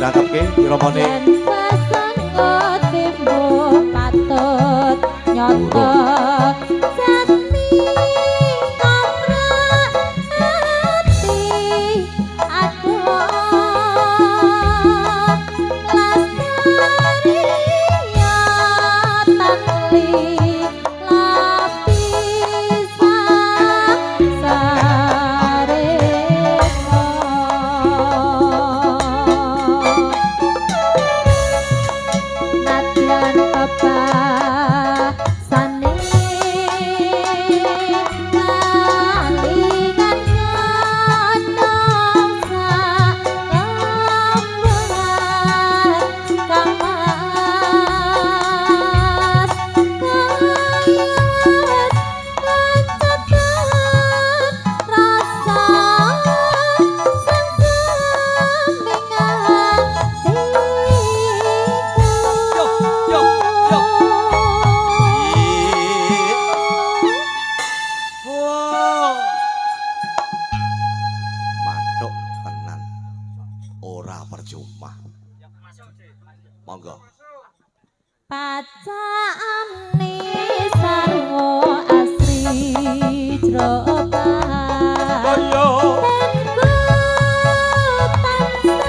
dirangkepke piromone pasanggo timbo patut nyoto sati ngoprak hati aduh lastari ya tanli lapisa sareko nadyan papa sane kalingan ngodong sak lemburan kamas kayas kencatan rasa sengsembing wow mantuk tenan ora percuma monggo pacakane sarwa asri jroban ayo tenku tansah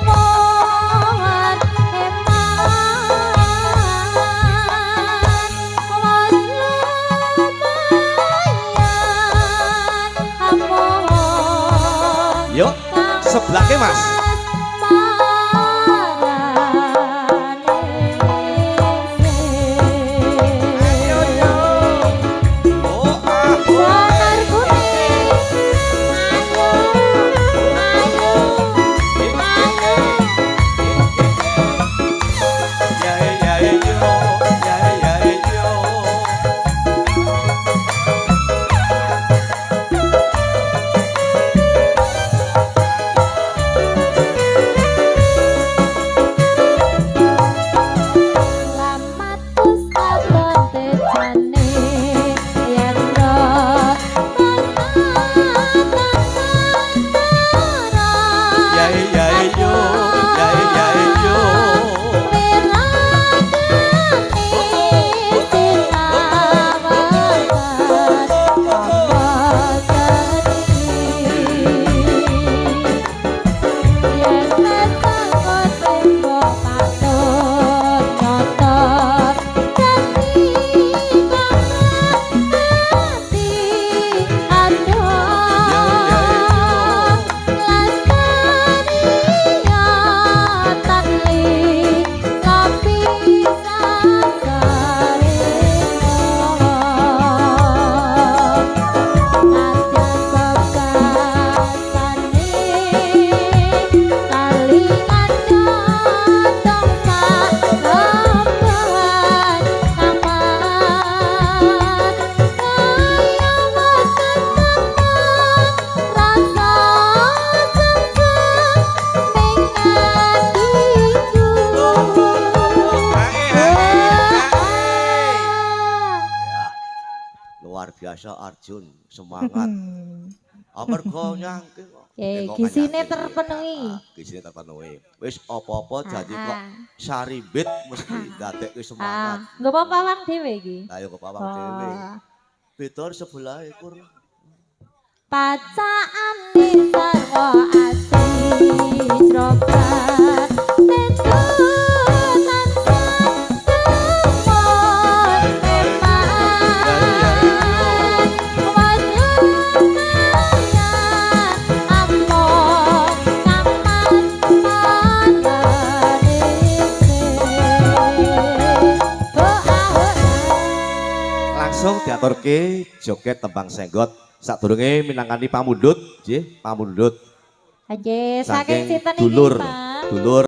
mohon eman was lumayan amon yuk sebelahke mas luar biasa Arjun semangat amarga nyangke kok gisine terpenuhi gisine terpenuhi wis apa-apa janji kok saribit mesti dadekke semangat nggo pawang dhewe iki ayo kok pawang dhewe betor sebelah ikur pacakane sarwa asri jroban tentu langsung diaturke joget tembang senggot sadurunge minangkani pamundhut nggih pamundhut aja saking sinten iki dulur Pak dulur